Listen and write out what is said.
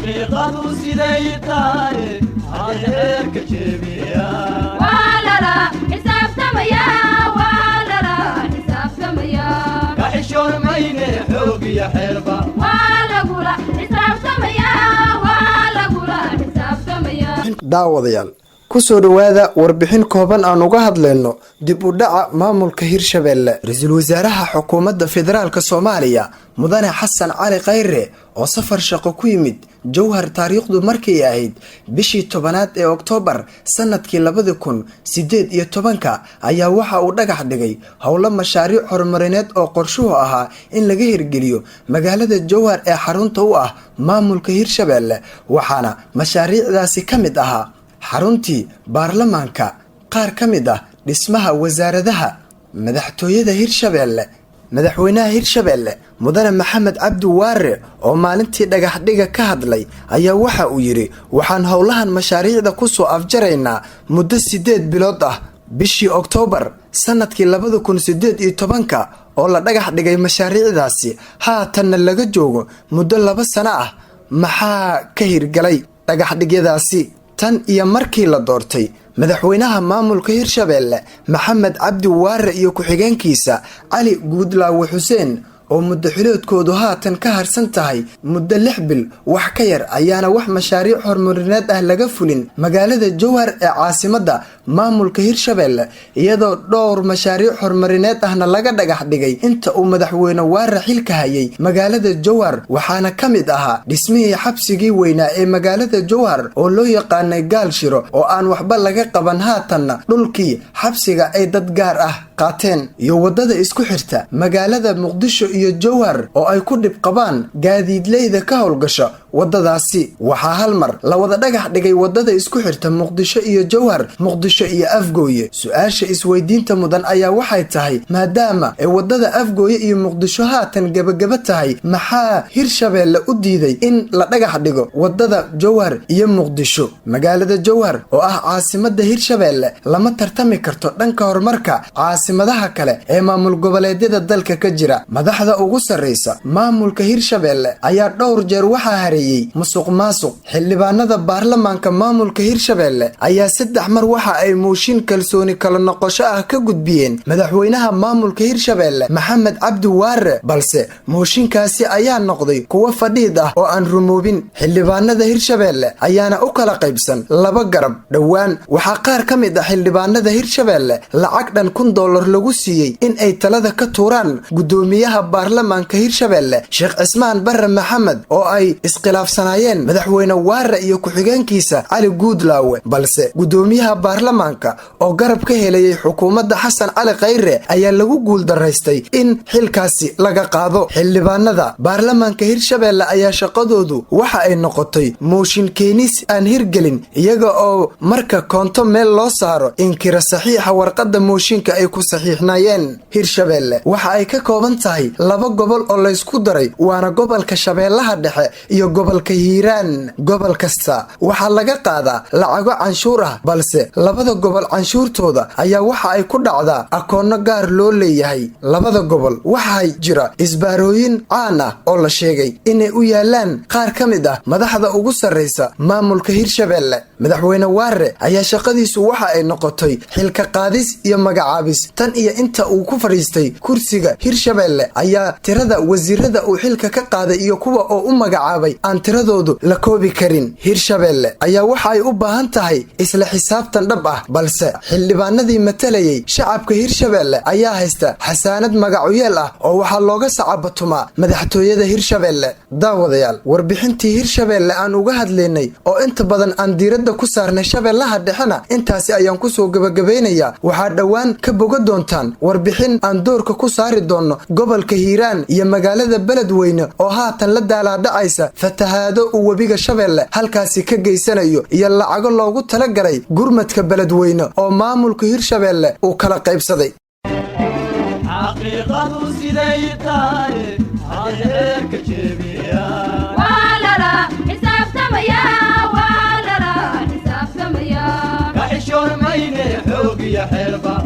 حقيقة سيدايتاي هايرك جيبيا ولا لا حساب تميا ولا لا حساب تميا كحشور ميني حوقي حربة ولا قولا حساب تميا ولا قولا حساب تميا daawadayaal kusoo dhawaada warbixin kooban aan uga hadlayno dib u dhaca maamulka Hirshabelle ra'iisul wasaaraha xukuumadda federaalka Soomaaliya mudane Xasan Cali Khayre oo safar shaqo ku yimid Jowhar taariikhdu markii ahayd bishii 10aad ee Oktoobar sanadkii 2018 ayaa waxa uu dhagax dhigay howlo mashaariic horumarineed oo qorshuhu ahaa in laga hirgeliyo magaalada Jowhar ee xarunta u ah maamulka Hirshabelle waxaana mashaariicdaasi kamid ahaa xaruntii baarlamaanka qaar kamid ah dhismaha wasaaradaha madaxtooyada Hirshabelle madaxweynaha Hirshabelle mudane Maxamed Cabdi Waare oo maalintii dhagax dhiga ka hadlay ayaa waxa uu yiri waxaan howlahan mashaariicda ku soo afjaraynaa muddo 8 bilood ah bishii Oktoobar sanadkii 2018 oo la dhagax dhigay mashaariicdaasi haatan laga joogo muddo 2 sano ah maxaa ka hirgalay dhagax dhigyadaasi tan iyo markii la doortay madaxweynaha maamulka Hirshabelle Maxamed Cabdi Waare iyo ku-xigeenkiisa Cali Guudlaawe Xuseen oo muddo xileedkoodu haatan ka harsan tahay muddo 6 bil wax ka yar ayaana wax mashaariic horumarineed ah laga fulin magaalada Jowhar ee caasimadda maamulka Hirshabelle iyadoo dhowr mashaariic horumarineed ahna laga dhagax dhigay inta uu madaxweyne Waare xilka hayay magaalada Jowhar waxaana kamid ahaa dhismihii xabsigii weynaa ee magaalada Jowhar oo loo yaqaanay Gaalshiro oo aan waxba laga qaban haatanna dhulkii xabsiga ay dad gaar ah qaateen iyo wadada isku xirta magaalada Muqdisho iyo Jowhar oo ay ku dib qabaan gaadiidleyda ka howlgasha wadadaasi waxa hal mar la wada dhagax dhigay wadada isku xirta Muqdisho iyo Jowhar Muqdisho iyo Afgooye su'aasha isweydiinta mudan ayaa waxay tahay maadaama ay wadada Afgooye iyo Muqdisho haatan gabagaba tahay maxaa Hirshabelle u diiday in la dhagax dhigo wadada Jowhar iyo Muqdisho magaalada Jowhar oo ah caasimadda Hirshabelle lama tartami karto dhanka horumarka caasimadaha kale ee maamul goboleedyada dalka ka jira madaxda ugu sareysa maamulka Hirshabelle ayaa dhowr jeer waxa hareeyay musuqmaasuq xildhibaanada baarlamaanka maamulka Hirshabelle ayaa 3 mar waxa ay mooshin kalsooni kala noqosho ah ka gudbiyeen madaxweynaha maamulka Hirshabelle Maxamed Cabdi Waare balse mooshinkaasi ayaa noqday kuwa fadhiid ah oo aan rumoobin xildhibaanada Hirshabelle ayaana u kala qaybsan laba garab dhawaan waxa qaar kamid ah xildhibaanada Hirshabelle lacag dhan $1,000 lagu siiyay in ay talada ka tuuraan gudoomiyaha baarlamaanka Hirshabelle Sheekh Cismaan Barre Maxamed oo ay iskhilaafsanayeen madaxweyne Waare iyo ku-xigeenkiisa Cali Guudlaawe balse gudoomiyaha baarlamaanka oo garab ka helay xukuumadda Xasan Cali Khayre ayaa lagu guul daraystay in xilkaasi laga qaado xildhibaanada baarlamaanka Hirshabelle ayaa shaqadoodu waxa ay noqotay mooshin keenis aan hirgelin iyaga oo marka koonto meel loo saaro inkira saxiixa warqadda mooshinka ay ku saxiixnayeen Hirshabelle waxa ay ka kooban tahay 2 gobol oo la isku daray waana gobolka Shabeellaha Dhexe iyo gobolka Hiiraan gobol kasta waxa laga qaadaa lacago canshuur ah balse labada gobol canshuurtooda ayaa waxa ay ku dhacdaa akoonno gaar loo leeyahay labada gobol waxa jira isbaarooyin caan ah oo la sheegay inay u yaalaan qaar kamid ah madaxda ugu sareysa maamulka Hirshabelle madaxweyne Waare ayaa shaqadiisu waxa ay noqotay xilka qaadis iyo magacaabis tan iyo inta uu ku fariistay kursiga Hirshabelle ayaa tirada wasiirada uu xilka ka qaaday iyo kuwa oo u magacaabay aan tiradoodu la koobi karin Hirshabelle ayaa waxa ay u baahan tahay isla xisaabtan dhab ah balse xildhibaanadii matalayay shacabka Hirshabelle ayaa haysta xasaanad magacuyeel ah oo waxa looga sacabatumaa madaxtooyada Hirshabelle daawadayaal warbixintii Hirshabelle aan uga hadlaynay oo inta badan aan diiradda ku saarnay Shabeellaha Dhexena intaasi ayaan ku soo gabagabeynayaa waxa dhawaan ka boga doontaan warbixin aan doorka ku saari doono gobolka Hiiraan iyo magaalada Beledweyne oo haatan la daalaadhacaysa fatahaado uu webiga Shabeelle halkaasi ka geysanayo iyo lacago loogu talagalay gurmadka Beledweyne oo maamulka Hirshabelle uu kala qaybsaday حقيقة سيدايتاي هايرك جيبيا ولا لا حساب تميا ولا لا حساب تميا كحشور ميني حوقي حربة